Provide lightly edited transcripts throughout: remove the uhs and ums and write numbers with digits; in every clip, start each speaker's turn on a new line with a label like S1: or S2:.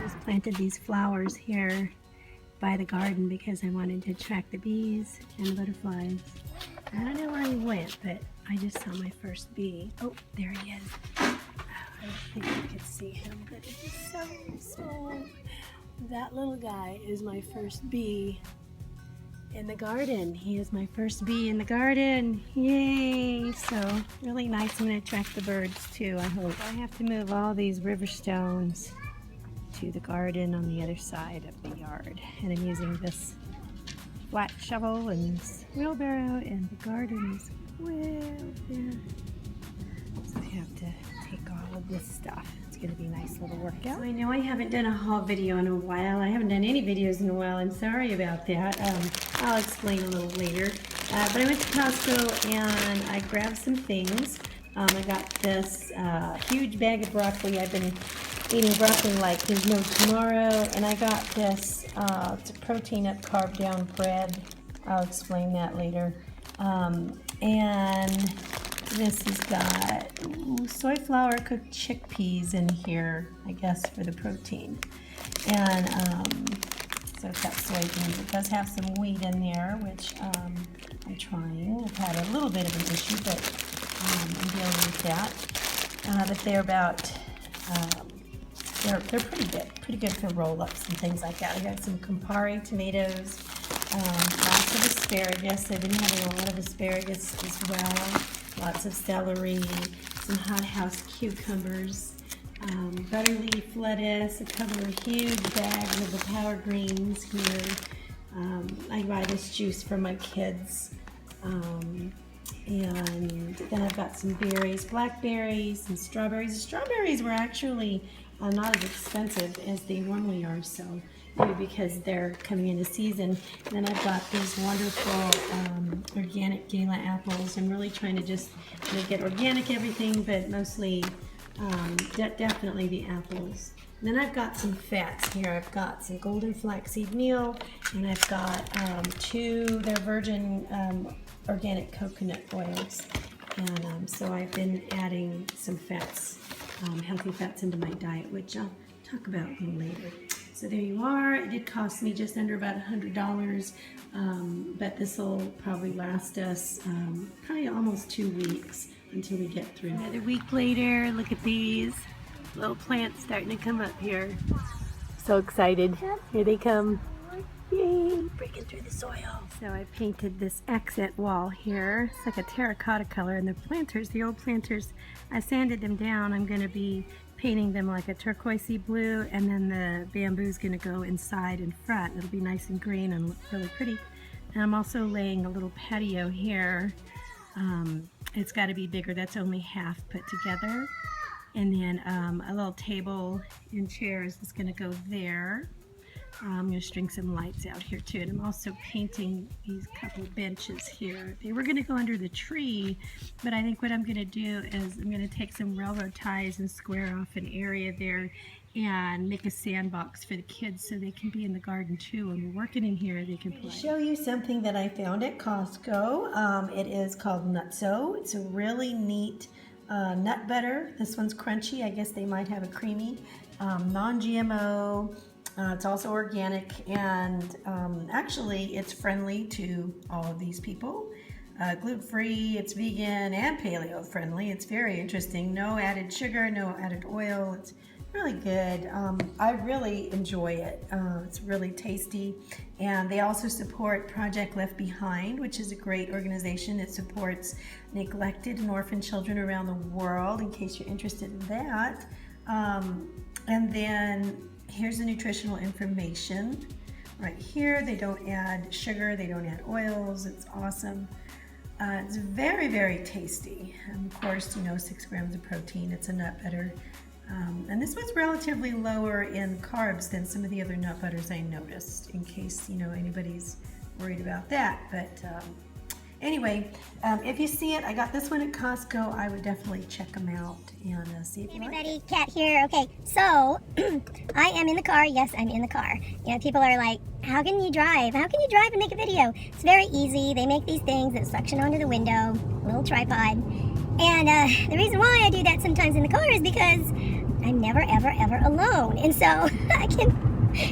S1: Just planted these flowers here by the garden because I wanted to attract the bees and the butterflies. I don't know where he went, but I just saw my first bee. Oh, there he is. Oh, I don't think you could see him, but he's so small. That little guy is my first bee in the garden. He is my first bee in the garden. Yay! So really nice. I'm going to attract the birds too, I hope. I have to move all these river stones to the garden on the other side of the yard. And I'm using this flat shovel and this wheelbarrow, and the garden is way out there. So I have to take all of this stuff. It's going to be a nice little workout. So I know I haven't done a haul video in a while. I haven't done any videos in a while. I'm sorry about that. I'll explain a little later. But I went to Costco and I grabbed some things. I got this huge bag of broccoli. I've been eating broccoli like there's no tomorrow. And I got this, it's a protein up, carb down bread. I'll explain that later. And this has got soy flour, cooked chickpeas in here, I guess, for the protein. And so it's got soybeans. It does have some wheat in there, which I'm trying. I've had a little bit of an issue, but I'm dealing with that. But they're about, they're pretty good for roll-ups and things like that. I got some Campari tomatoes, lots of asparagus. I've been having a lot of asparagus as well. Lots of celery, some hothouse cucumbers, butter leaf lettuce, a couple of huge bags of the power greens here. I buy this juice for my kids. And then I've got some berries, blackberries and strawberries. The strawberries were actually not as expensive as they normally are, so maybe because they're coming into season. And then I've got these wonderful organic gala apples. I'm really trying to just get organic everything, but mostly definitely the apples. And then I've got some fats here. I've got some golden flaxseed meal, and I've got they're virgin organic coconut oils. And so I've been adding some fats, healthy fats into my diet, which I'll talk about a little later. So there you are. It did cost me just under about $100, but this will probably last us probably almost 2 weeks until we get through. Another week later, look at these little plants starting to come up here. So excited. Here they come. Yay, breaking through the soil. So I painted this accent wall here. It's like a terracotta color, and the planters, the old planters, I sanded them down. I'm going to be painting them like a turquoisey blue, and then the bamboo's going to go inside and front. It'll be nice and green and look really pretty. And I'm also laying a little patio here. It's got to be bigger. That's only half put together. And then a little table and chairs is going to go there. I'm going to string some lights out here too. And I'm also painting these couple benches here. They were going to go under the tree, but I think what I'm going to do is I'm going to take some railroad ties and square off an area there and make a sandbox for the kids so they can be in the garden too. When we're working in here, they can play. I'll show you something that I found at Costco. It is called Nutso. It's a really neat nut butter. This one's crunchy. I guess they might have a creamy, non-GMO. It's also organic, and actually it's friendly to all of these people. Gluten-free, it's vegan and paleo friendly. It's very interesting. No added sugar, no added oil. It's really good. I really enjoy it. It's really tasty. And they also support Project Left Behind, which is a great organization. It supports neglected and orphaned children around the world, in case you're interested in that. And then here's the nutritional information right here. They don't add sugar, they don't add oils. It's awesome. It's very, very tasty. And of course, 6 grams of protein. It's a nut butter. And this one's relatively lower in carbs than some of the other nut butters I noticed, in case anybody's worried about that. But anyway, if you see it, I got this one at Costco. I would definitely check them out and see if you like it.
S2: Everybody, Kat here. Okay, so I am in the car. Yes, I'm in the car. People are like, how can you drive? How can you drive and make a video? It's very easy. They make these things that suction onto the window, a little tripod. And the reason why I do that sometimes in the car is because I'm never, ever, ever alone. And so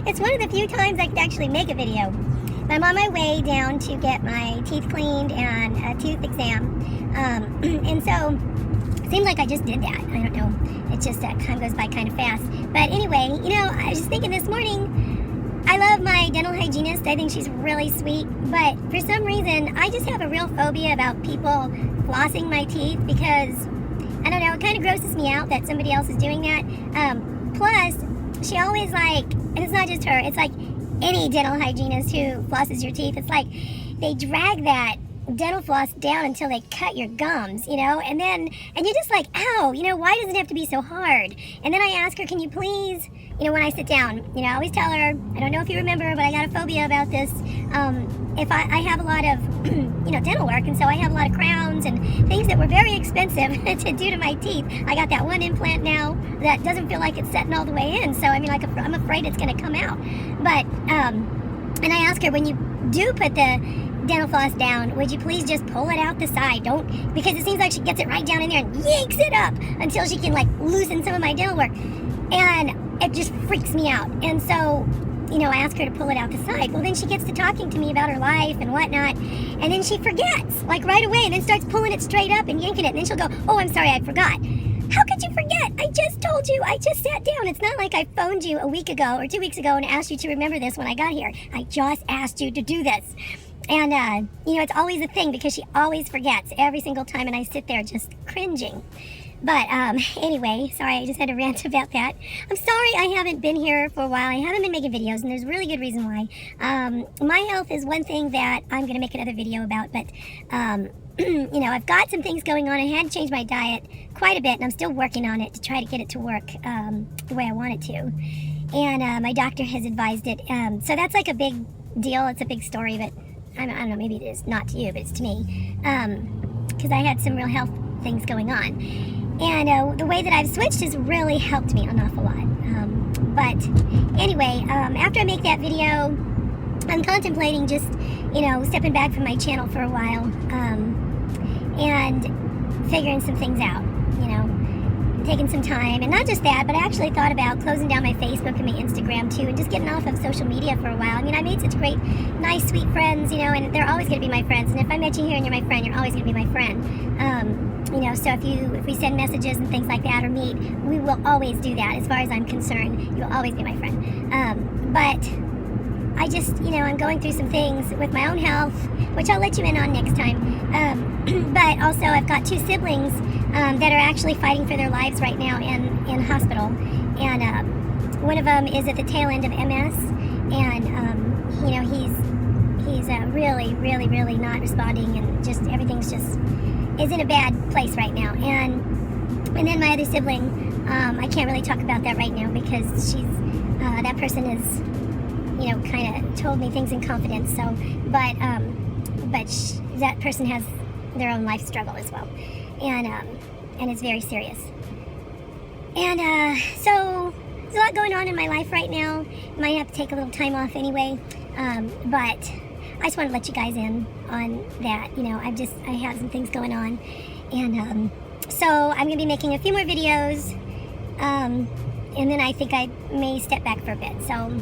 S2: it's one of the few times I can actually make a video. I'm on my way down to get my teeth cleaned and a tooth exam. And so it seems like I just did that. I don't know. It's just that time goes by kind of fast. But anyway, I was just thinking this morning, I love my dental hygienist. I think she's really sweet. But for some reason, I just have a real phobia about people flossing my teeth because, I don't know, it kind of grosses me out that somebody else is doing that. Plus, she always and it's not just her, it's like any dental hygienist who flosses your teeth. It's like they drag that dental floss down until they cut your gums, and you're just like, ow, why does it have to be so hard? And then I ask her, can you please, when I sit down, I always tell her, I don't know if you remember, but I got a phobia about this. If I have a lot of, dental work, and so I have a lot of crowns and things that were very expensive to do to my teeth. I got that one implant now that doesn't feel like it's setting all the way in, so I'm afraid it's going to come out. But, and I ask her, when you do put the dental floss down, would you please just pull it out the side? Don't, because it seems like she gets it right down in there and yanks it up until she can loosen some of my dental work, and it just freaks me out. And so I ask her to pull it out the side. Well, then she gets to talking to me about her life and whatnot, and then she forgets right away, and then starts pulling it straight up and yanking it, and then she'll go, oh, I'm sorry, I forgot. How could you forget? I just told you. I just sat down. It's not like I phoned you a week ago or 2 weeks ago and asked you to remember this when I got here. I just asked you to do this. And, it's always a thing because she always forgets every single time, and I sit there just cringing. But, anyway, sorry, I just had to rant about that. I'm sorry I haven't been here for a while. I haven't been making videos, and there's a really good reason why. My health is one thing that I'm going to make another video about, but, I've got some things going on. I had to change my diet quite a bit, and I'm still working on it to try to get it to work the way I want it to. And my doctor has advised it. So that's a big deal. It's a big story, but I don't know, maybe it is not to you, but it's to me. Because I had some real health things going on. And the way that I've switched has really helped me an awful lot. But anyway, after I make that video, I'm contemplating just, stepping back from my channel for a while and figuring some things out, taking some time. And not just that, but I actually thought about closing down my Facebook and my Instagram too, and just getting off of social media for a while. I made such great, nice, sweet friends, and they're always going to be my friends. And if I met you here and you're my friend, you're always going to be my friend. So if we send messages and things like that or meet, we will always do that. As far as I'm concerned, you'll always be my friend. But I just, I'm going through some things with my own health, which I'll let you in on next time. But also I've got 2 siblings that are actually fighting for their lives right now in hospital. And one of them is at the tail end of MS, and he's really, really, really not responding, and just everything's just is in a bad place right now. And then my other sibling, I can't really talk about that right now because she's that person is kind of told me things in confidence. So, but that person has their own life struggle as well, and it's very serious. And so there's a lot going on in my life right now. Might have to take a little time off anyway, but I just want to let you guys in on that. I have some things going on, and so I'm gonna be making a few more videos, and then I think I may step back for a bit. So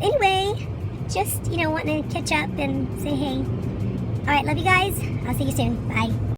S2: anyway, just wanting to catch up and say hey. All right, love you guys. I'll see you soon. Bye.